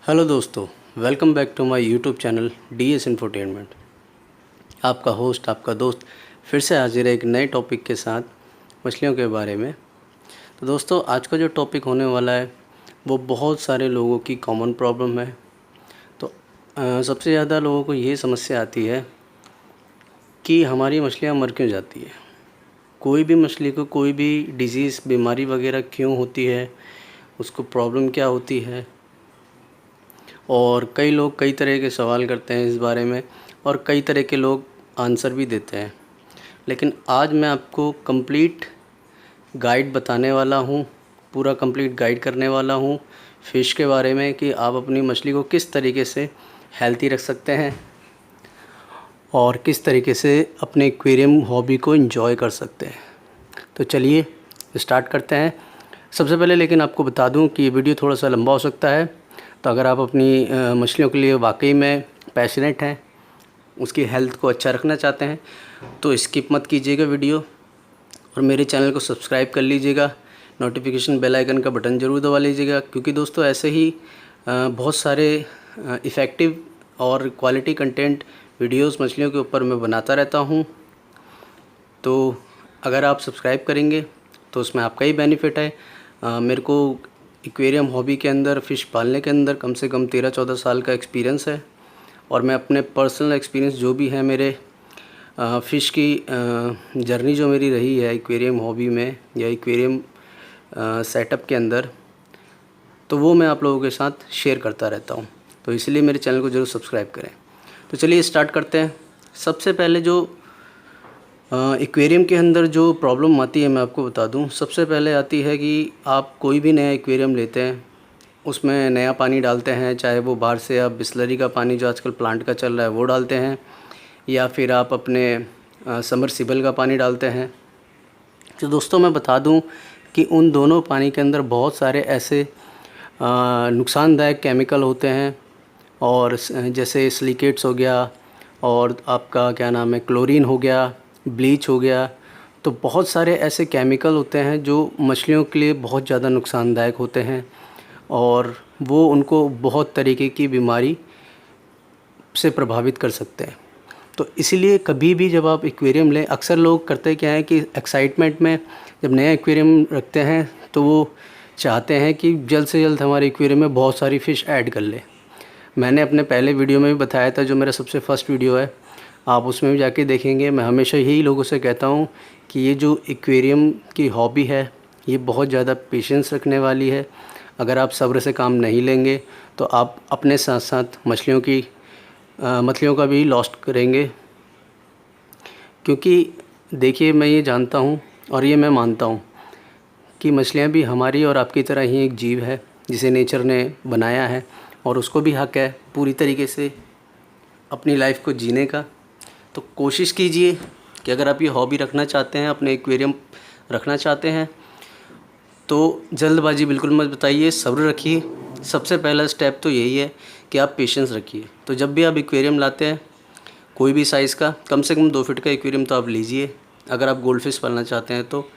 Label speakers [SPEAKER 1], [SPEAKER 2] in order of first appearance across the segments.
[SPEAKER 1] Hello दोस्तों, welcome back to my YouTube channel DS infotainment. आपका host, आपका दोस्त फिर से हाजिर है एक नए टॉपिक के साथ मछलियों के बारे में। तो दोस्तों, आज का जो टॉपिक होने वाला है वो बहुत सारे लोगों की कॉमन प्रॉब्लम है। तो सबसे ज़्यादा लोगों को ये समस्या आती है कि हमारी मछलियाँ मर क्यों जाती है। कोई भी मछली को कोई भी डिजीज़, बीमारी वगैरह क्यों होती है, उसको प्रॉब्लम क्या होती है। और कई लोग कई तरह के सवाल करते हैं इस बारे में और कई तरह के लोग आंसर भी देते हैं। लेकिन आज मैं आपको कंप्लीट गाइड बताने वाला हूँ, पूरा कंप्लीट गाइड करने वाला हूँ फ़िश के बारे में कि आप अपनी मछली को किस तरीके से हेल्थी रख सकते हैं और किस तरीके से अपने एक्वेरियम हॉबी को एंजॉय कर सकते हैं। तो चलिए स्टार्ट करते हैं। सबसे पहले लेकिन आपको बता दूं कि ये वीडियो थोड़ा सा लंबा हो सकता है, तो अगर आप अपनी मछलियों के लिए वाकई में पैशनेट हैं, उसकी हेल्थ को अच्छा रखना चाहते हैं, तो स्किप मत कीजिएगा वीडियो और मेरे चैनल को सब्सक्राइब कर लीजिएगा। नोटिफिकेशन बेल आइकन का बटन ज़रूर दबा लीजिएगा, क्योंकि दोस्तों ऐसे ही बहुत सारे इफ़ेक्टिव और क्वालिटी कंटेंट वीडियोस मछलियों के ऊपर मैं बनाता रहता हूँ। तो अगर आप सब्सक्राइब करेंगे तो उसमें आपका ही बेनिफिट है। मेरे को एक्वेरियम हॉबी के अंदर, फ़िश पालने के अंदर कम से कम 13-14 साल का एक्सपीरियंस है और मैं अपने पर्सनल एक्सपीरियंस जो भी है मेरे फ़िश की जर्नी जो मेरी रही है एक्वेरियम हॉबी में या एक्वेरियम सेटअप के अंदर, तो वो मैं आप लोगों के साथ शेयर करता रहता हूँ। तो इसलिए मेरे चैनल को ज़रूर सब्सक्राइब करें। तो चलिए स्टार्ट करते हैं। सबसे पहले जो एक्वेरियम के अंदर जो प्रॉब्लम आती है मैं आपको बता दूं। सबसे पहले आती है कि आप कोई भी नया एक्वेरियम लेते हैं, उसमें नया पानी डालते हैं, चाहे वो बाहर से आप बिसलरी का पानी जो आजकल प्लांट का चल रहा है वो डालते हैं, या फिर आप अपने समरसिबल का पानी डालते हैं। तो दोस्तों मैं बता दूं कि उन दोनों पानी के अंदर बहुत सारे ऐसे नुकसानदायक केमिकल होते हैं, और जैसे सिलिकेट्स हो गया और आपका क्या नाम है क्लोरीन हो गया, ब्लीच हो गया। तो बहुत सारे ऐसे केमिकल होते हैं जो मछलियों के लिए बहुत ज़्यादा नुकसानदायक होते हैं और वो उनको बहुत तरीके की बीमारी से प्रभावित कर सकते हैं। तो इसीलिए कभी भी जब आप एक्वेरियम लें, अक्सर लोग करते क्या है कि एक्साइटमेंट में जब नया एक्वेरियम रखते हैं तो वो चाहते हैं कि जल्द से जल्द हमारे एक्वेरियम में बहुत सारी फ़िश ऐड कर लें। मैंने अपने पहले वीडियो में भी बताया था, जो मेरा सबसे फर्स्ट वीडियो है, आप उसमें भी जाके देखेंगे। मैं हमेशा यही लोगों से कहता हूँ कि ये जो एक्वेरियम की हॉबी है ये बहुत ज़्यादा पेशेंस रखने वाली है। अगर आप सब्र से काम नहीं लेंगे तो आप अपने साथ साथ मछलियों का भी लॉस्ट करेंगे। क्योंकि देखिए, मैं ये जानता हूँ और ये मैं मानता हूँ कि मछलियाँ भी हमारी और आपकी तरह ही एक जीव है जिसे नेचर ने बनाया है और उसको भी हक़ है पूरी तरीके से अपनी लाइफ को जीने का। तो कोशिश कीजिए कि अगर आप ये हॉबी रखना चाहते हैं, अपने एक्वेरियम रखना चाहते हैं, तो जल्दबाजी बिल्कुल मत बताइए, सब्र रखिए। सबसे पहला स्टेप तो यही है कि आप पेशेंस रखिए। तो जब भी आप एक्वेरियम लाते हैं, कोई भी साइज़ का, कम से कम 2 फीट का एक्वेरियम तो आप लीजिए। अगर आप गोल्ड फिश पालना चाहते हैं तो,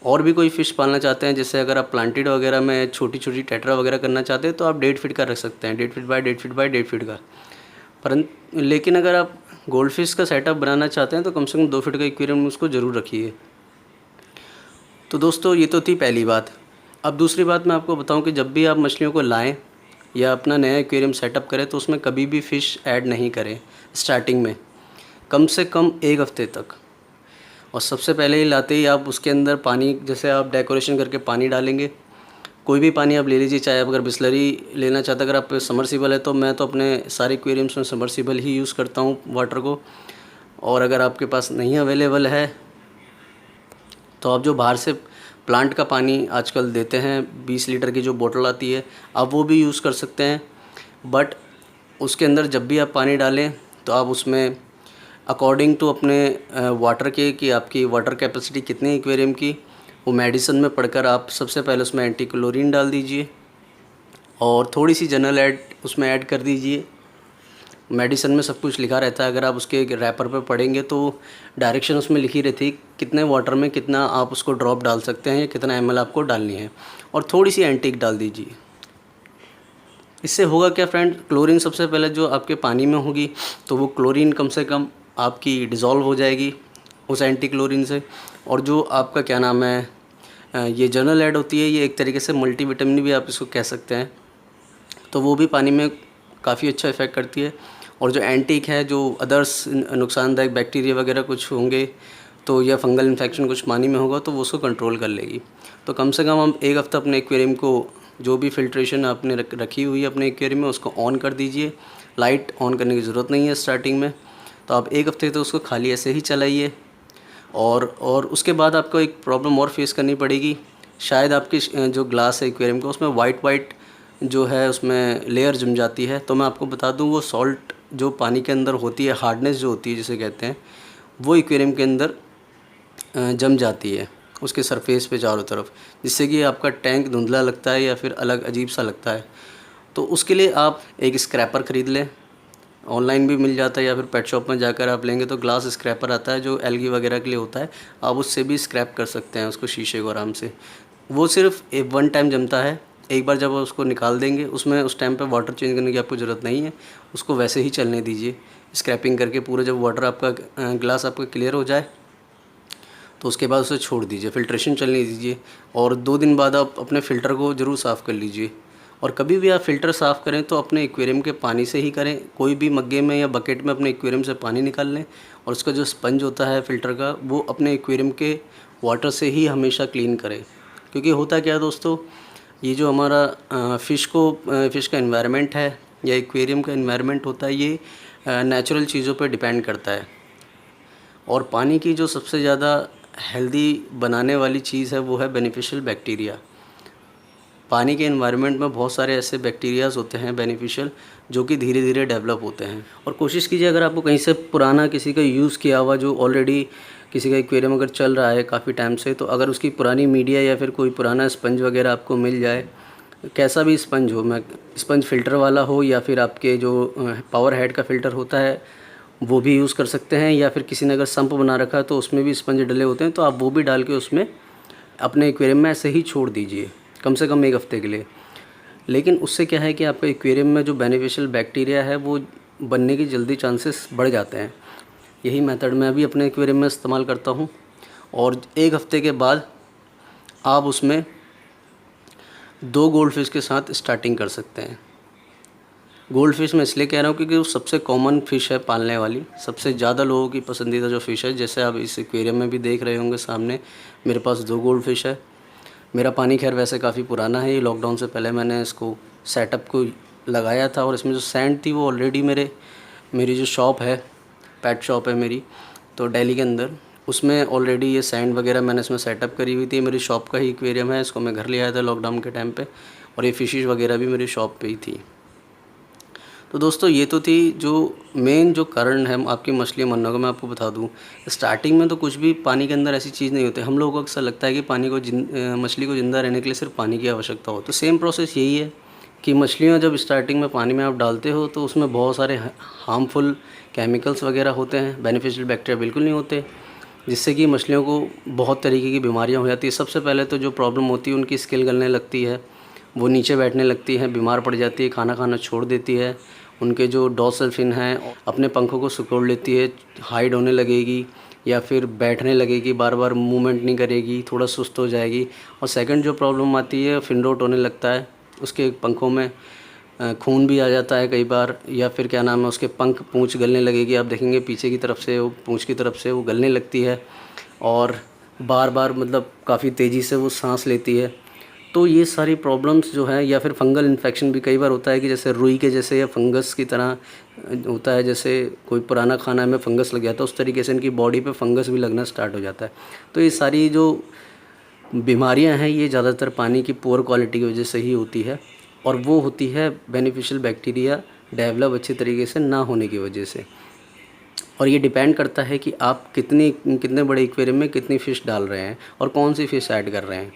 [SPEAKER 1] और भी कोई फ़िश पालना चाहते हैं, जैसे अगर आप प्लांटेड वगैरह में छोटी छोटी टेट्रा वगैरह करना चाहते हैं तो आप 1.5 फीट का रख सकते हैं, 1.5 feet by 1.5 feet by 1.5 feet का। लेकिन अगर आप गोल्ड फिश का सेटअप बनाना चाहते हैं तो कम से कम 2 फीट का एक्वेरियम उसको ज़रूर रखिए। तो दोस्तों ये तो थी पहली बात। अब दूसरी बात मैं आपको बताऊं कि जब भी आप मछलियों को लाएं या अपना नया एक्वेरियम सेटअप करें तो उसमें कभी भी फ़िश ऐड नहीं करें स्टार्टिंग में, कम से कम 1 हफ़्ते तक। और सबसे पहले ही लाते ही आप उसके अंदर पानी, जैसे आप डेकोरेशन करके पानी डालेंगे, कोई भी पानी आप ले लीजिए, चाहे आप अगर बिसलरी लेना चाहते हैं, अगर आप समरसिबल है तो मैं तो अपने सारे एक्वेरियम्स में समरसिबल ही यूज़ करता हूँ वाटर को। और अगर आपके पास नहीं अवेलेबल है तो आप जो बाहर से प्लांट का पानी आजकल देते हैं, 20 लीटर की जो बोतल आती है, आप वो भी यूज़ कर सकते हैं। बट उसके अंदर जब भी आप पानी डालें तो आप उसमें अकॉर्डिंग टू अपने वाटर के, कि आपकी वाटर कैपेसिटी कितनी है एक्वेरियम की, वो मेडिसिन में पढ़कर आप सबसे पहले उसमें एंटी क्लोरीन डाल दीजिए और थोड़ी सी जनरल ऐड उसमें ऐड कर दीजिए। मेडिसिन में सब कुछ लिखा रहता है, अगर आप उसके रैपर पर पढ़ेंगे तो डायरेक्शन उसमें लिखी रहती है कितने वाटर में कितना आप उसको ड्रॉप डाल सकते हैं या कितना ml आपको डालनी है, और थोड़ी सी एंटीक डाल दीजिए। इससे होगा क्या फ्रेंड, क्लोरीन सबसे पहले जो आपके पानी में होगी तो वो क्लोरीन कम से कम आपकी डिज़ोल्व हो जाएगी उस एंटी क्लोरीन से। और जो आपका क्या नाम है ये जर्नल ऐड होती है, ये एक तरीके से मल्टीविटामिन भी आप इसको कह सकते हैं, तो वो भी पानी में काफ़ी अच्छा इफ़ेक्ट करती है। और जो एंटीक है, जो अदर्स नुकसानदायक बैक्टीरिया वगैरह कुछ होंगे तो या फंगल इन्फेक्शन कुछ पानी में होगा तो वो उसको कंट्रोल कर लेगी। तो कम से कम हम एक हफ़्ता अपने एक्वेरियम को, जो भी फ़िल्ट्रेशन आपने रखी हुई है अपने एक्वेरियम में, उसको ऑन कर दीजिए। लाइट ऑन करने की ज़रूरत नहीं है स्टार्टिंग में, तो आप एक हफ़्ते तो उसको खाली ऐसे ही चलाइए। और उसके बाद आपको एक प्रॉब्लम और फेस करनी पड़ेगी। शायद आपकी जो ग्लास है एक्वेरियम का, उसमें वाइट जो है उसमें लेयर जम जाती है। तो मैं आपको बता दूं, वो सॉल्ट जो पानी के अंदर होती है, हार्डनेस जो होती है जिसे कहते हैं, वो एक्वेरियम के अंदर जम जाती है उसके सरफेस पे चारों तरफ, जिससे कि आपका टैंक धुंधला लगता है या फिर अलग अजीब सा लगता है। तो उसके लिए आप एक स्क्रैपर ख़रीद लें, ऑनलाइन भी मिल जाता है या फिर पेट शॉप में जाकर आप लेंगे तो ग्लास स्क्रैपर आता है जो एलगी वगैरह के लिए होता है। आप उससे भी स्क्रैप कर सकते हैं उसको, शीशे को आराम से। वो सिर्फ एक वन टाइम जमता है, एक बार जब आप उसको निकाल देंगे, उसमें उस टाइम पे वाटर चेंज करने की आपको ज़रूरत नहीं है, उसको वैसे ही चलने दीजिए स्क्रैपिंग करके। पूरा जब वाटर आपका ग्लास आपका क्लियर हो जाए तो उसके बाद उसे छोड़ दीजिए, फ़िल्ट्रेशन चलने दीजिए। और 2 दिन बाद आप अपने फ़िल्टर को ज़रूर साफ़ कर लीजिए। और कभी भी आप फ़िल्टर साफ़ करें तो अपने एक्वेरियम के पानी से ही करें। कोई भी मग्गे में या बकेट में अपने एक्वेरियम से पानी निकाल लें और उसका जो स्पंज होता है फ़िल्टर का, वो अपने एक्वेरियम के वाटर से ही हमेशा क्लीन करें। क्योंकि होता क्या है दोस्तों, ये जो हमारा फ़िश का एनवायरनमेंट है या एक्वेरियम का एनवायरनमेंट होता है, ये नेचुरल चीज़ों पर डिपेंड करता है। और पानी की जो सबसे ज़्यादा हेल्दी बनाने वाली चीज़ है वो है बेनिफिशियल बैक्टीरिया। पानी के एनवायरनमेंट में बहुत सारे ऐसे बैक्टीरियाज़ होते हैं बेनिफिशियल, जो कि धीरे धीरे डेवलप होते हैं। और कोशिश कीजिए, अगर आपको कहीं से पुराना किसी का यूज़ किया हुआ, जो ऑलरेडी किसी का एक्वेरियम अगर चल रहा है काफ़ी टाइम से, तो अगर उसकी पुरानी मीडिया या फिर कोई पुराना स्पंज वगैरह आपको मिल जाए, कैसा भी स्पंज हो, मैं स्पंज फ़िल्टर वाला हो या फिर आपके जो पावर हेड का फ़िल्टर होता है वो भी यूज़ कर सकते हैं, या फिर किसी ने अगर सम्प बना रखा है तो उसमें भी स्पंज डले होते हैं, तो आप वो भी डाल के उसमें अपने एक्वेरियम में ऐसे ही छोड़ दीजिए कम से कम एक हफ़्ते के लिए। लेकिन उससे क्या है कि आपका एक्वेरियम में जो बेनिफिशियल बैक्टीरिया है वो बनने की जल्दी चांसेस बढ़ जाते हैं। यही मेथड मैं भी अपने एक्वेरियम में इस्तेमाल करता हूँ। और एक हफ़्ते के बाद आप उसमें 2 गोल्ड फिश के साथ स्टार्टिंग कर सकते हैं। गोल्ड फिश मैं इसलिए कह रहा हूँ क्योंकि वो सबसे कॉमन फ़िश है पालने वाली, सबसे ज़्यादा लोगों की पसंदीदा जो फ़िश है। जैसे आप इस एक्वेरियम में भी देख रहे होंगे सामने, मेरे पास 2 गोल्ड फिश है। मेरा पानी खैर वैसे काफ़ी पुराना है, ये लॉकडाउन से पहले मैंने इसको सेटअप को लगाया था। और इसमें जो सैंड थी वो ऑलरेडी मेरी जो शॉप है, पेट शॉप है मेरी, तो दिल्ली के अंदर, उसमें ऑलरेडी ये सैंड वगैरह मैंने इसमें सेटअप करी हुई थी। मेरी शॉप का ही एक्वेरियम है, इसको मैं घर ले आया था लॉकडाउन के टाइम पे, और ये फ़िशेज़ वगैरह भी मेरी शॉप पे ही थी। तो दोस्तों ये तो थी जो मेन जो कारण है आपकी मछली मरने का। मैं आपको बता दूं, स्टार्टिंग में तो कुछ भी पानी के अंदर ऐसी चीज़ नहीं होती। हम लोगों को अक्सर लगता है कि मछली को ज़िंदा रहने के लिए सिर्फ पानी की आवश्यकता हो। तो सेम प्रोसेस यही है कि मछलियाँ जब स्टार्टिंग में पानी में आप डालते हो तो उसमें बहुत सारे हार्मफुल केमिकल्स वगैरह होते हैं, बेनिफिशियल बैक्टीरिया बिल्कुल नहीं होते, जिससे कि मछलियों को बहुत तरीके की बीमारियाँ हो जाती है। सबसे पहले तो जो प्रॉब्लम होती है, उनकी स्किल गलने लगती है, वो नीचे बैठने लगती है, बीमार पड़ जाती है, खाना खाना छोड़ देती है। उनके जो डॉर्सल फिन हैं अपने पंखों को सिकोड़ लेती है, हाइड होने लगेगी या फिर बैठने लगेगी, बार बार मूवमेंट नहीं करेगी, थोड़ा सुस्त हो जाएगी। और सेकंड जो प्रॉब्लम आती है, फिन रोट होने लगता है, उसके पंखों में खून भी आ जाता है कई बार, या फिर क्या नाम है, उसके पंख पूँछ गलने लगेगी। आप देखेंगे पीछे की तरफ से वो पूँछ की तरफ से वो गलने लगती है और बार बार मतलब काफ़ी तेज़ी से वो सांस लेती है। तो ये सारी प्रॉब्लम्स जो है, या फिर फंगल इन्फेक्शन भी कई बार होता है कि जैसे रुई के जैसे या फंगस की तरह होता है, जैसे कोई पुराना खाना में फंगस लग जाता है उस तरीके से इनकी बॉडी पे फंगस भी लगना स्टार्ट हो जाता है। तो ये सारी जो बीमारियां हैं ये ज़्यादातर पानी की पुअर क्वालिटी की वजह से ही होती है, और वो होती है बेनिफिशियल बैक्टीरिया डेवलप अच्छी तरीके से ना होने की वजह से। और ये डिपेंड करता है कि आप कितने बड़े एक्वेरियम में कितनी फ़िश डाल रहे हैं और कौन सी फ़िश ऐड कर रहे हैं।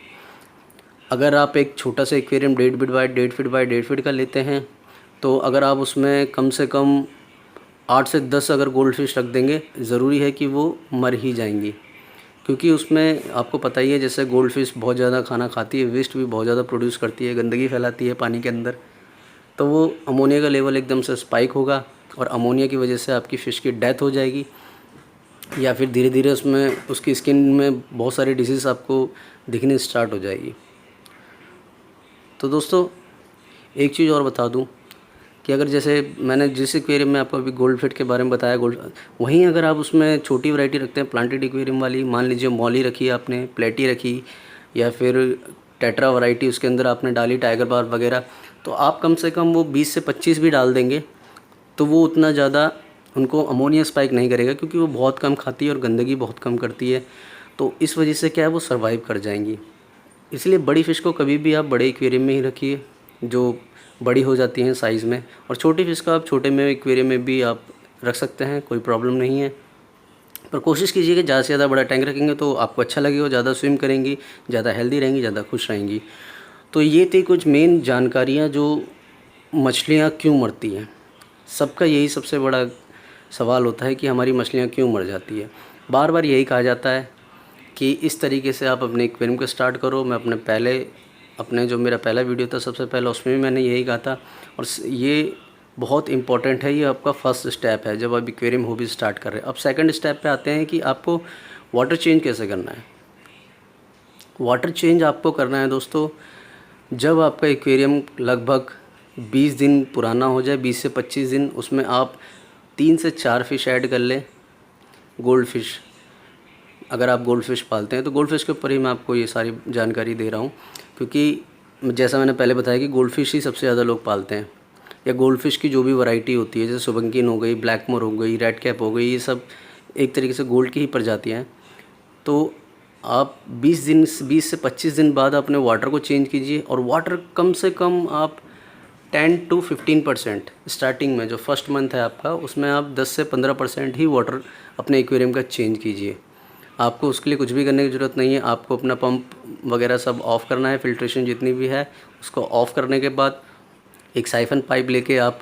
[SPEAKER 1] अगर आप एक छोटा सा एक्वेरियम 1.5 फीट बाय 1.5 फीट का लेते हैं, तो अगर आप उसमें कम से कम 8 से 10 अगर गोल्ड फिश रख देंगे, ज़रूरी है कि वो मर ही जाएंगी। क्योंकि उसमें आपको पता ही है, जैसे गोल्ड फिश बहुत ज़्यादा खाना खाती है, वेस्ट भी बहुत ज़्यादा प्रोड्यूस करती है, गंदगी फैलाती है पानी के अंदर। तो वो अमोनिया का लेवल एकदम से स्पाइक होगा और अमोनिया की वजह से आपकी फ़िश की डेथ हो जाएगी, या फिर धीरे धीरे उसमें उसकी स्किन में बहुत सारी डिजीज़ आपको दिखनी स्टार्ट हो जाएगी। तो दोस्तों एक चीज़ और बता दूं कि अगर जैसे मैंने जिस एक्वेरियम में आपको अभी गोल्ड फिट के बारे में बताया, गोल्ड, वहीं अगर आप उसमें छोटी वैरायटी रखते हैं प्लांटेड एक्वेरियम वाली, मान लीजिए मॉली रखी आपने, प्लेटी रखी, या फिर टेट्रा वैरायटी उसके अंदर आपने डाली, टाइगर बार वगैरह, तो आप कम से कम वो 20 से 25 भी डाल देंगे तो वो उतना ज़्यादा उनको अमोनिया स्पाइक नहीं करेगा, क्योंकि वो बहुत कम खाती है और गंदगी बहुत कम करती है। तो इस वजह से क्या है, वो सर्वाइव कर जाएंगी। इसलिए बड़ी फ़िश को कभी भी आप बड़े एक्वेरियम में ही रखिए जो बड़ी हो जाती हैं साइज़ में, और छोटी फ़िश को आप छोटे में एक्वेरियम में भी आप रख सकते हैं, कोई प्रॉब्लम नहीं है। पर कोशिश कीजिए कि ज़्यादा से ज़्यादा बड़ा टैंक रखेंगे तो आपको अच्छा लगेगा, ज़्यादा स्विम करेंगी, ज़्यादा हेल्दी रहेंगी, ज़्यादा खुश रहेंगी। तो ये थी कुछ मेन जानकारियाँ जो मछलियाँ क्यों मरती हैं। सबका यही सबसे बड़ा सवाल होता है कि हमारी मछलियाँ क्यों मर जाती है। बार बार यही कहा जाता है कि इस तरीके से आप अपने एक्वेरियम को स्टार्ट करो। मैं अपने जो मेरा पहला वीडियो था सबसे पहले, उसमें भी मैंने यही कहा था, और ये बहुत इंपॉर्टेंट है। ये आपका फर्स्ट स्टेप है जब आप एक्वेरियम हॉबी स्टार्ट कर रहे हैं। अब सेकंड स्टेप पे आते हैं कि आपको वाटर चेंज कैसे करना है। वाटर चेंज आपको करना है दोस्तों जब आपका एक्वेरियम लगभग 20 दिन पुराना हो जाए, 20 से 25 दिन, उसमें आप 3 से 4 फ़िश ऐड कर लें। गोल्ड फ़िश, अगर आप गोल्ड फ़िश पालते हैं तो गोल्ड फ़िश के ऊपर ही मैं आपको ये सारी जानकारी दे रहा हूँ, क्योंकि जैसा मैंने पहले बताया कि गोल्ड फ़िश ही सबसे ज़्यादा लोग पालते हैं, या गोल्ड फ़िश की जो भी वैरायटी होती है, जैसे सुबंकिन हो गई, ब्लैक मोर हो गई, रेड कैप हो गई, ये सब एक तरीके से गोल्ड की ही प्रजातियाँ हैं। तो आप 20 से 25 दिन बाद अपने वाटर को चेंज कीजिए, और वाटर कम से कम आप 10 to 15% स्टार्टिंग में, जो फर्स्ट मंथ है आपका, उसमें आप 10 से 15% ही वाटर अपने एक्वेरियम का चेंज कीजिए। आपको उसके लिए कुछ भी करने की ज़रूरत नहीं है। आपको अपना पंप वगैरह सब ऑफ़ करना है, फ़िल्ट्रेशन जितनी भी है उसको ऑफ़ करने के बाद एक साइफन पाइप लेके आप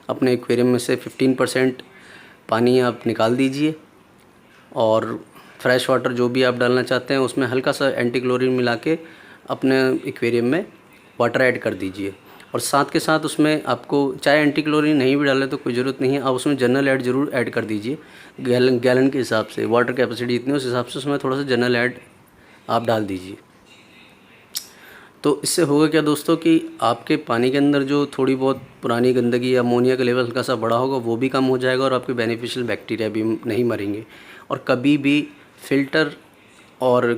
[SPEAKER 1] अपने एक्वेरियम में से 15% पानी आप निकाल दीजिए, और फ्रेश वाटर जो भी आप डालना चाहते हैं उसमें हल्का सा एंटी क्लोरीन मिला के अपने एक्वेरियम में वाटर ऐड कर दीजिए। और साथ के साथ उसमें आपको चाहे एंटी क्लोरीन नहीं भी डालें तो कोई ज़रूरत नहीं है, आप उसमें जनरल ऐड ज़रूर ऐड कर दीजिए। गैलन के हिसाब से, वाटर कैपेसिटी जितनी उस हिसाब से उसमें थोड़ा सा जनरल ऐड आप डाल दीजिए। तो इससे होगा क्या दोस्तों कि आपके पानी के अंदर जो थोड़ी बहुत पुरानी गंदगी या अमोनिया का लेवल हल्का सा बढ़ा होगा वो भी कम हो जाएगा, और आपके बेनिफिशियल बैक्टीरिया भी नहीं मरेंगे। और कभी भी फ़िल्टर और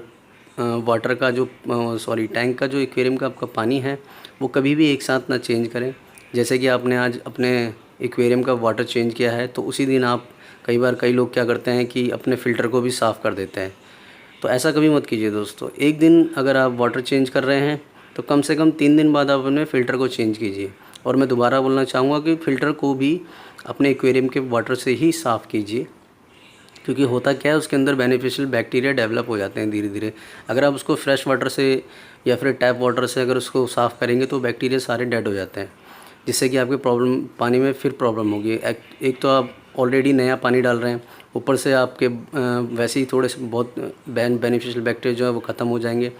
[SPEAKER 1] वाटर का जो टैंक का जो एक्वेरियम का आपका पानी है वो कभी भी एक साथ ना चेंज करें। जैसे कि आपने आज अपने एक्वेरियम का वाटर चेंज किया है तो उसी दिन आप, कई लोग क्या करते हैं कि अपने फ़िल्टर को भी साफ़ कर देते हैं। तो ऐसा कभी मत कीजिए दोस्तों। एक दिन अगर आप वाटर चेंज कर रहे हैं तो कम से कम 3 दिन बाद आप अपने फ़िल्टर को चेंज कीजिए। और मैं दोबारा बोलना चाहूँगा कि फ़िल्टर को भी अपने एक्वेरियम के वाटर से ही साफ़ कीजिए, क्योंकि होता क्या है उसके अंदर बेनिफिशियल बैक्टीरिया डेवलप हो जाते हैं धीरे धीरे। अगर आप उसको फ्रेश वाटर से या फिर टैप वाटर से अगर उसको साफ़ करेंगे तो बैक्टीरिया सारे डेड हो जाते हैं, जिससे कि आपके पानी में फिर प्रॉब्लम होगी। एक तो आप ऑलरेडी नया पानी डाल रहे हैं, ऊपर से आपके वैसे ही थोड़े से बहुत बेनिफिशियल बैक्टीरिया जो है वो ख़त्म हो जाएंगे।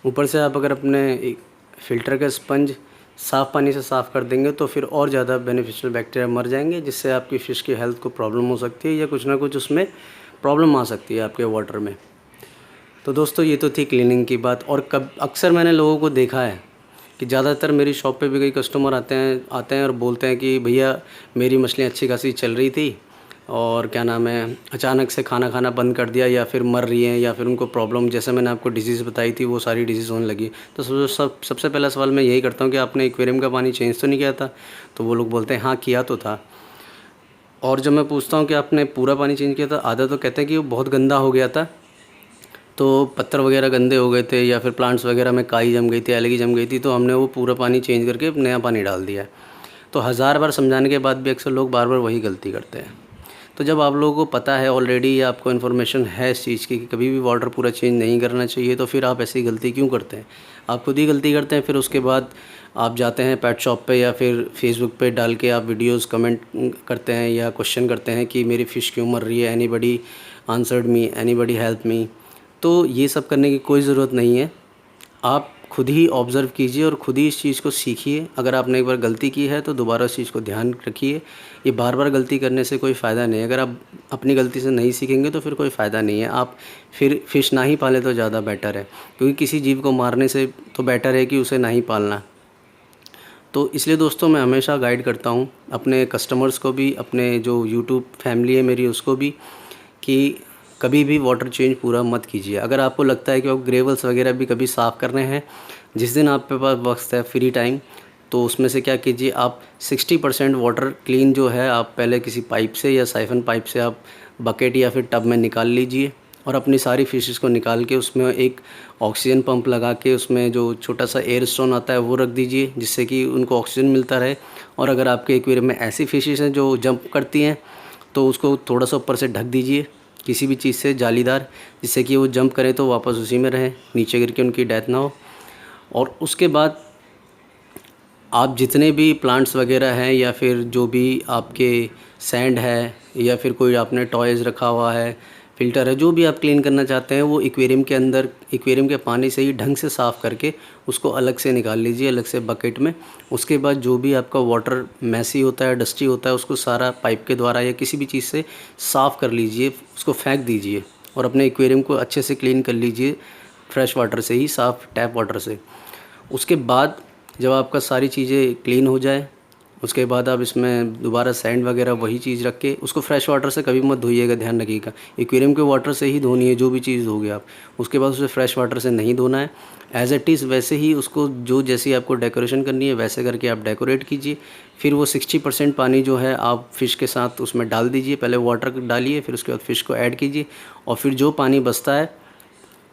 [SPEAKER 1] ऊपर से आप अगर अपने फ़िल्टर का स्पंज साफ़ पानी से साफ़ कर देंगे तो फिर और ज़्यादा बेनिफिशियल बैक्टीरिया मर जाएंगे, जिससे आपकी फ़िश की हेल्थ को प्रॉब्लम हो सकती है, या कुछ ना कुछ उसमें प्रॉब्लम आ सकती है आपके वाटर में। तो दोस्तों ये तो थी क्लीनिंग की बात। और अक्सर मैंने लोगों को देखा है कि ज़्यादातर मेरी शॉप पे भी कई कस्टमर आते हैं और बोलते हैं कि भैया मेरी मछलियाँ अच्छी खासी चल रही थी और क्या नाम है, अचानक से खाना खाना बंद कर दिया, या फिर मर रही हैं, या फिर उनको प्रॉब्लम, जैसे मैंने आपको डिजीज़ बताई थी वो सारी डिजीज़ होने लगी। तो सबसे पहला सवाल मैं यही करता हूँ कि आपने एक्वेरियम का पानी चेंज तो नहीं किया था? तो वो लोग बोलते हैं हाँ किया तो था। और जब मैं पूछता हूँ कि आपने पूरा पानी चेंज किया था, आधा तो कहते हैं कि वो बहुत गंदा हो गया था, तो पत्थर वगैरह गंदे हो गए थे, या फिर प्लांट्स वगैरह में काई जम गई थी, एलगी जम गई थी, तो हमने वो पूरा पानी चेंज करके नया पानी डाल दिया। तो 1000 बार समझाने के बाद भी अक्सर लोग बार बार वही गलती करते हैं। तो जब आप लोगों को पता है ऑलरेडी, या आपको इन्फॉर्मेशन है इस चीज़ की कि कभी भी वाटर पूरा चेंज नहीं करना चाहिए, तो फिर आप ऐसी गलती क्यों करते हैं? आप खुद ही गलती करते हैं। फिर उसके बाद आप जाते हैं पेट शॉप पे या फिर फेसबुक पे डाल के आप वीडियोस कमेंट करते हैं या क्वेश्चन करते हैं कि मेरी फ़िश क्यों मर रही है, एनीबडी आंसर्ड मी, एनीबडी हेल्प मी। तो ये सब करने की कोई ज़रूरत नहीं है। आप खुद ही ऑब्ज़र्व कीजिए और खुद ही इस चीज़ को सीखिए। अगर आपने एक बार गलती की है तो दोबारा उस चीज़ को ध्यान रखिए। ये बार-बार गलती करने से कोई फ़ायदा नहीं है। अगर आप अपनी गलती से नहीं सीखेंगे तो फिर कोई फ़ायदा नहीं है। आप फिर फ़िश ना ही पालें तो ज़्यादा बेटर है, क्योंकि किसी जीव को मारने से तो बेटर है कि उसे ना ही पालना। तो इसलिए दोस्तों मैं हमेशा गाइड करता हूँ अपने कस्टमर्स को भी, अपने जो यूट्यूब फैमिली है मेरी उसको भी, कि कभी भी वाटर चेंज पूरा मत कीजिए। अगर आपको लगता है कि आप ग्रेवल्स वगैरह भी कभी साफ़ करने हैं, जिस दिन आपके पास वक्त है फ्री टाइम, तो उसमें से क्या कीजिए, आप 60% वाटर क्लीन जो है आप पहले किसी पाइप से या साइफन पाइप से आप बकेट या फिर टब में निकाल लीजिए और अपनी सारी फिशेस को निकाल के उसमें एक ऑक्सीजन पंप लगा के उसमें जो छोटा सा एयर स्टोन आता है वो रख दीजिए, जिससे कि उनको ऑक्सीजन मिलता रहे। और अगर आपके एक्वेरियम में ऐसी फिशेस हैं जो जंप करती हैं तो उसको थोड़ा सा ऊपर से ढक दीजिए किसी भी चीज़ से जालीदार, जिससे कि वो जंप करें तो वापस उसी में रहें, नीचे गिर के उनकी डेथ ना हो। और उसके बाद आप जितने भी प्लांट्स वगैरह हैं या फिर जो भी आपके सैंड है या फिर कोई आपने टॉयज़ रखा हुआ है, फ़िल्टर है, जो भी आप क्लीन करना चाहते हैं वो एक्वेरियम के अंदर, एक्वेरियम के पानी से ही ढंग से साफ़ करके उसको अलग से निकाल लीजिए, अलग से बकेट में। उसके बाद जो भी आपका वाटर मैसी होता है, डस्टी होता है, उसको सारा पाइप के द्वारा या किसी भी चीज़ से साफ़ कर लीजिए, उसको फेंक दीजिए और अपने एक्वेरियम को अच्छे से क्लीन कर लीजिए, फ्रेश वाटर से ही, साफ़ टैप वाटर से। उसके बाद जब आपका सारी चीज़ें क्लीन हो जाए, उसके बाद आप इसमें दोबारा सैंड वगैरह वही चीज़ रख के उसको फ्रेश वाटर से कभी मत धोइएगा, ध्यान रखिएगा। एक्वेरियम के वाटर से ही धोनी है जो भी चीज़ धोगे आप। उसके बाद उसे फ्रेश वाटर से नहीं धोना है। एज़ इट इज़ वैसे ही उसको जो जैसी आपको डेकोरेशन करनी है वैसे करके आप डेकोरेट कीजिए। फिर वो 60% पानी जो है आप फ़िश के साथ उसमें डाल दीजिए। पहले वाटर डालिए, फिर उसके बाद फ़िश को ऐड कीजिए और फिर जो पानी बचता है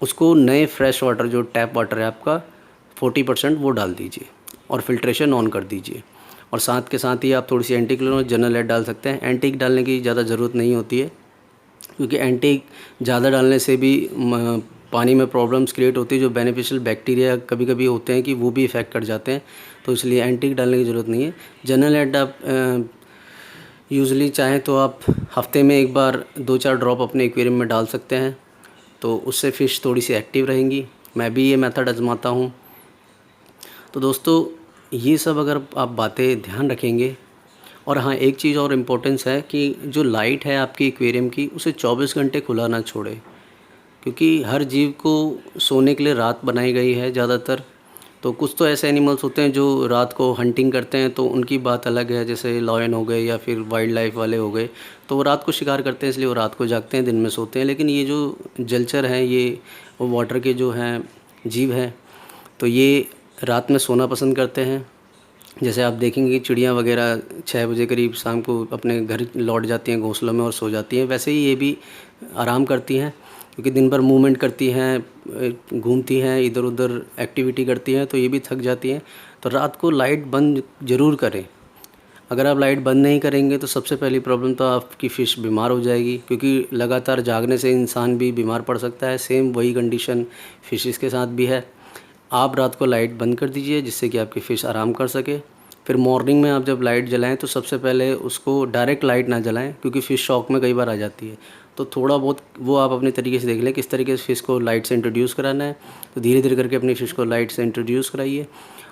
[SPEAKER 1] उसको नए फ्रेश वाटर जो टैप वाटर है आपका 40% वो डाल दीजिए और फ़िल्ट्रेशन ऑन कर दीजिए। और साथ के साथ ही आप थोड़ी सी एंटीक्लोरीन और जनरल एड डाल सकते हैं। एंटीक डालने की ज़्यादा ज़रूरत नहीं होती है, क्योंकि एंटीक ज़्यादा डालने से भी पानी में प्रॉब्लम्स क्रिएट होती है। जो बेनिफिशियल बैक्टीरिया कभी कभी होते हैं कि वो भी इफ़ेक्ट कर जाते हैं, तो इसलिए एंटीक डालने की ज़रूरत नहीं है। जनरल एड आप यूज़ुअली चाहें तो आप हफ्ते में एक बार 2-4 ड्रॉप अपने एक्वेरियम में डाल सकते हैं, तो उससे फ़िश थोड़ी सी एक्टिव रहेंगी। मैं भी ये मेथड आजमाता हूँ। तो दोस्तों ये सब अगर आप बातें ध्यान रखेंगे, और हाँ एक चीज़ और इम्पोर्टेंस है कि जो लाइट है आपकी एक्वेरियम की उसे 24 घंटे खुला ना छोड़े, क्योंकि हर जीव को सोने के लिए रात बनाई गई है ज़्यादातर। तो कुछ तो ऐसे एनिमल्स होते हैं जो रात को हंटिंग करते हैं, तो उनकी बात अलग है, जैसे लॉयन हो गए या फिर वाइल्ड लाइफ वाले हो गए, तो वो रात को शिकार करते हैं इसलिए वो रात को जागते हैं, दिन में सोते हैं। लेकिन ये जो जलचर हैं, ये वाटर के जो हैं जीव हैं, तो ये रात में सोना पसंद करते हैं। जैसे आप देखेंगे चिड़ियाँ वगैरह 6 बजे करीब शाम को अपने घर लौट जाती हैं घोंसलों में और सो जाती हैं, वैसे ही ये भी आराम करती हैं, क्योंकि दिन भर मूवमेंट करती हैं, घूमती हैं, इधर उधर एक्टिविटी करती हैं, तो ये भी थक जाती हैं। तो रात को लाइट बंद ज़रूर करें। अगर आप लाइट बंद नहीं करेंगे तो सबसे पहली प्रॉब्लम तो आपकी फ़िश बीमार हो जाएगी, क्योंकि लगातार जागने से इंसान भी बीमार पड़ सकता है। सेम वही कंडीशन फ़िशेस के साथ भी है। आप रात को लाइट बंद कर दीजिए जिससे कि आपकी फ़िश आराम कर सके। फिर मॉर्निंग में आप जब लाइट जलाएं तो सबसे पहले उसको डायरेक्ट लाइट ना जलाएं, क्योंकि फ़िश शॉक में कई बार आ जाती है। तो थोड़ा बहुत वो आप अपने तरीके से देख लें किस तरीके से फ़िश को लाइट से इंट्रोड्यूस कराना है, तो धीरे धीरे करके अपनी फ़िश को लाइट से इंट्रोड्यूस कराइए।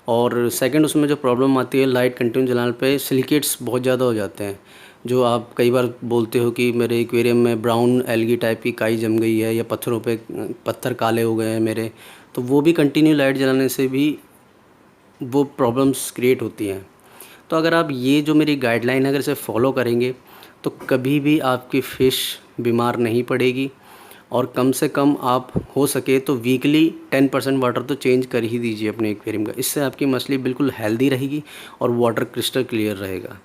[SPEAKER 1] और सेकंड उसमें जो प्रॉब्लम आती है लाइट कंटिन्यू जलाने पे, सिलिकेट्स बहुत ज़्यादा हो जाते हैं। जो आप कई बार बोलते हो कि मेरे एक्वेरियम में ब्राउन एल्गी टाइप की काई जम गई है या पत्थरों पे पत्थर काले हो गए हैं मेरे, तो वो भी कंटिन्यू लाइट जलाने से भी वो प्रॉब्लम्स क्रिएट होती हैं। तो अगर आप ये जो मेरी गाइडलाइन है अगर इसे फॉलो करेंगे तो कभी भी आपकी फ़िश बीमार नहीं पड़ेगी। और कम से कम आप हो सके तो वीकली 10% वाटर तो चेंज कर ही दीजिए अपने एक्वेरियम का। इससे आपकी मछली बिल्कुल हेल्दी रहेगी और वाटर क्रिस्टल क्लियर रहेगा।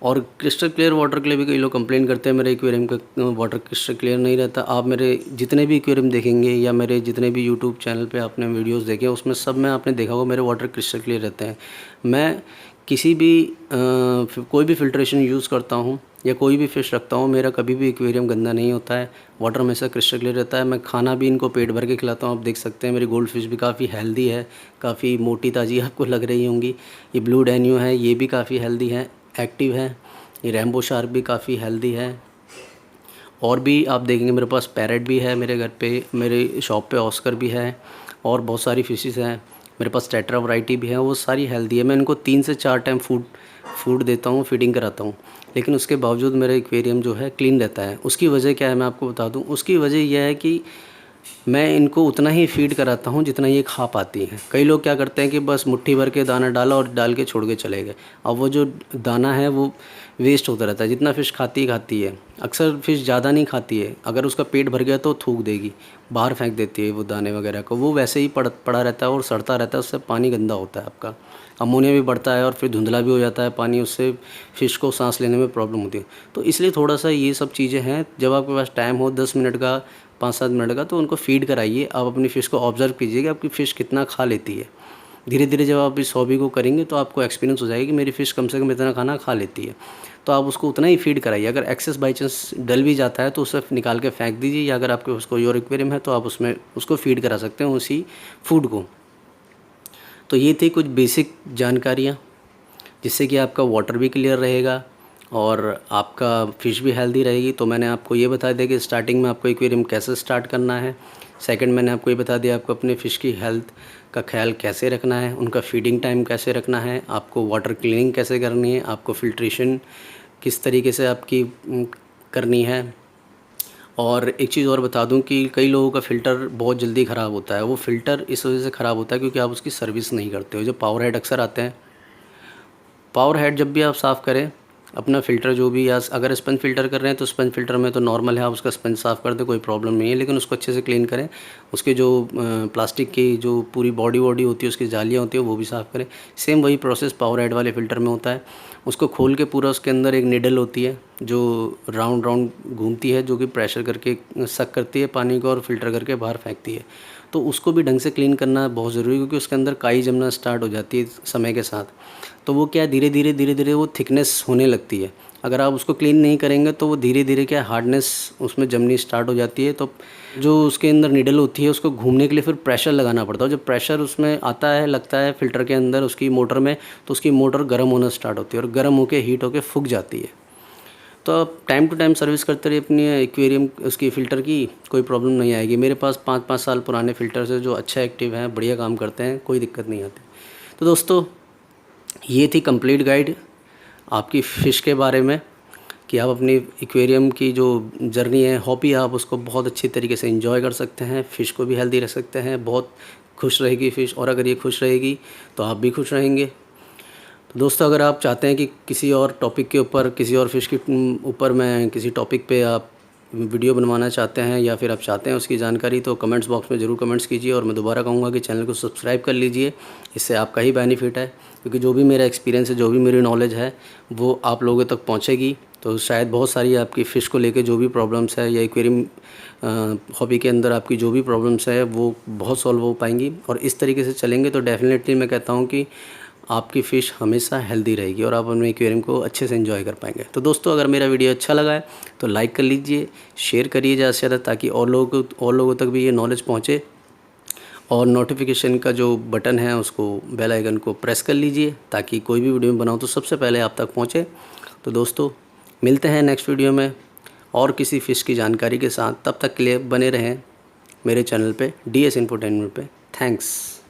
[SPEAKER 1] और क्रिस्टल क्लियर वाटर के लिए भी कई लोग कंप्लेन करते हैं मेरे एक्वेरियम का वाटर क्रिस्टल क्लियर नहीं रहता। आप मेरे जितने भी एक्वेरियम देखेंगे या मेरे जितने भी यूट्यूब चैनल पे आपने वीडियोस देखे उसमें सब में आपने देखा होगा मेरे वाटर क्रिस्टल क्लियर रहते हैं। मैं किसी भी कोई भी फ़िल्ट्रेशन यूज़ करता हूँ या कोई भी फ़िश रखता हूँ, मेरा कभी भी एक्वेरियम गंदा नहीं होता है, वाटर हमेशा क्रिस्टल क्लियर रहता है। मैं खाना भी इनको पेट भर के खिलाता हूँ। आप देख सकते हैं मेरी गोल्ड फिश भी काफ़ी हेल्दी है, काफ़ी मोटी ताज़ी आपको लग रही होंगी। ये ब्लू डैन्यू है, ये भी काफ़ी हेल्दी है, एक्टिव है। ये रैम्बो शार्क भी काफ़ी हेल्दी है। और भी आप देखेंगे मेरे पास पैरेट भी है मेरे घर पे, मेरे शॉप पे ऑस्कर भी है। और बहुत सारी फिशेस हैं मेरे पास, टेट्रा वैरायटी भी है, वो सारी हेल्दी है। मैं इनको 3 से 4 टाइम फूड देता हूँ, फीडिंग कराता हूँ, लेकिन उसके बावजूद मेरा एक्वेरियम जो है क्लीन रहता है। उसकी वजह क्या है मैं आपको बता दूँ। उसकी वजह यह है कि मैं इनको उतना ही फ़ीड कराता हूँ जितना ये खा पाती हैं। कई लोग क्या करते हैं कि बस मुट्ठी भर के दाना डाला और डाल के छोड़ के चले गए। अब वो जो दाना है वो वेस्ट होता रहता है। जितना फ़िश खाती है, अक्सर फ़िश ज़्यादा नहीं खाती है। अगर उसका पेट भर गया तो थूक देगी, बाहर फेंक देती है वो दाने वगैरह को। वो वैसे ही पड़ा रहता है और सड़ता रहता है, उससे पानी गंदा होता है आपका, अमोनिया भी बढ़ता है और फिर धुंधला भी हो जाता है पानी, उससे फ़िश को सांस लेने में प्रॉब्लम होती है। तो इसलिए थोड़ा सा ये सब चीज़ें हैं, जब आपके पास टाइम हो 10 मिनट का, 5-7 मिनट का, तो उनको फ़ीड कराइए। आप अपनी फ़िश को ऑब्ज़र्व कीजिए कि आपकी फ़िश कितना खा लेती है। धीरे धीरे जब आप इस हॉबी को करेंगे तो आपको एक्सपीरियंस हो जाएगा कि मेरी फ़िश कम से कम इतना खाना खा लेती है। तो आप उसको उतना ही फ़ीड कराइए। अगर एक्सेस बाई चांस डल भी जाता है तो उसे निकाल के फेंक दीजिए, या अगर आपके पास कोई और एक्वेरियम है तो आप उसमें उसको फ़ीड करा सकते हैं उसी फूड को। तो ये थी कुछ बेसिक जानकारियाँ, जिससे कि आपका वाटर भी क्लियर रहेगा और आपका फ़िश भी हेल्दी रहेगी। तो मैंने आपको ये बता दिया कि स्टार्टिंग में आपको एक्वेरियम कैसे स्टार्ट करना है। सेकंड मैंने आपको ये बता दिया आपको अपने फ़िश की हेल्थ का ख्याल कैसे रखना है, उनका फ़ीडिंग टाइम कैसे रखना है, आपको वाटर क्लीनिंग कैसे करनी है, आपको फ़िल्ट्रेशन किस तरीके से आपकी करनी है। और एक चीज़ और बता दूं कि कई लोगों का फ़िल्टर बहुत जल्दी ख़राब होता है। वो फ़िल्टर इस वजह से ख़राब होता है क्योंकि आप उसकी सर्विस नहीं करते हो। जो पावर हेड अक्सर आते हैं, पावर हेड जब भी आप साफ़ करें अपना फ़िल्टर, जो भी, या अगर स्पंज फ़िल्टर कर रहे हैं तो स्पंज फ़िल्टर में तो नॉर्मल है, आप उसका स्पंज साफ़ कर दें, कोई प्रॉब्लम नहीं है, लेकिन उसको अच्छे से क्लीन करें। उसके जो प्लास्टिक की जो पूरी बॉडी होती है, उसकी जालियाँ होती है, वो भी साफ़ करें। सेम वही प्रोसेस पावर हेड वाले फ़िल्टर में होता है। उसको खोल के पूरा, उसके अंदर एक निडल होती है जो राउंड राउंड घूमती है, जो कि प्रेशर करके सक करती है पानी को और फ़िल्टर करके बाहर फेंकती है। तो उसको भी ढंग से क्लीन करना बहुत ज़रूरी है, क्योंकि उसके अंदर काई जमना स्टार्ट हो जाती है समय के साथ। तो वो क्या है, धीरे धीरे वो थिकनेस होने लगती है। अगर आप उसको क्लीन नहीं करेंगे तो वो धीरे धीरे क्या हार्डनेस उसमें जमनी स्टार्ट हो जाती है। तो जो उसके अंदर निडल होती है उसको घूमने के लिए फिर प्रेशर लगाना पड़ता है। जब प्रेशर उसमें आता है, लगता है फ़िल्टर के अंदर उसकी मोटर में, तो उसकी मोटर गर्म होना स्टार्ट होती है और गर्म होकर हीट होकर फूक जाती है। तो आप टाइम टू टाइम सर्विस करते रहिए अपनी एक्वेरियम उसकी फ़िल्टर की, कोई प्रॉब्लम नहीं आएगी। मेरे पास 5-5 साल पुराने फ़िल्टर्स हैं जो अच्छा एक्टिव हैं, बढ़िया काम करते हैं, कोई दिक्कत नहीं आती। तो दोस्तों, ये थी कंप्लीट गाइड आपकी फ़िश के बारे में, कि आप अपनी एक्वेरियम की जो जर्नी है, हॉबी है, आप उसको बहुत अच्छी तरीके से एंजॉय कर सकते हैं। फ़िश को भी हेल्दी रख सकते हैं, बहुत खुश रहेगी फ़िश, और अगर ये खुश रहेगी तो आप भी खुश रहेंगे। तो दोस्तों, अगर आप चाहते हैं कि किसी और टॉपिक के ऊपर, किसी और फ़िश के ऊपर मैं किसी टॉपिक पे आप वीडियो बनवाना चाहते हैं, या फिर आप चाहते हैं उसकी जानकारी, तो कमेंट्स बॉक्स में ज़रूर कमेंट्स कीजिए। और मैं दोबारा कहूँगा कि चैनल को सब्सक्राइब कर लीजिए, इससे आपका ही बेनिफिट है, क्योंकि जो भी मेरा एक्सपीरियंस है, जो भी मेरी नॉलेज है, वो आप लोगों तक पहुँचेगी। तो शायद बहुत सारी आपकी फ़िश को लेके जो भी प्रॉब्लम्स है, या एक्वेरियम हॉबी के अंदर आपकी जो भी प्रॉब्लम्स है, वो बहुत सॉल्व हो पाएंगी। और इस तरीके से चलेंगे तो डेफ़िनेटली मैं कहता हूँ कि आपकी फ़िश हमेशा हेल्दी रहेगी और आप अपने एक्वेरियम को अच्छे से एंजॉय कर पाएंगे। तो दोस्तों, अगर मेरा वीडियो अच्छा लगा है तो लाइक कर लीजिए, शेयर करिए ज़्यादा से ज़्यादा, ताकि और लोगों तक भी ये नॉलेज पहुँचे। और नोटिफिकेशन का जो बटन है, उसको, बेल आइकन को प्रेस कर लीजिए, ताकि कोई भी वीडियो बनाऊँ तो सबसे पहले आप तक पहुँचे। तो दोस्तों, मिलते हैं नेक्स्ट वीडियो में और किसी फ़िश की जानकारी के साथ। तब तक के लिए बने रहें मेरे चैनल पे, DS इंफोटेनमेंट पे। थैंक्स।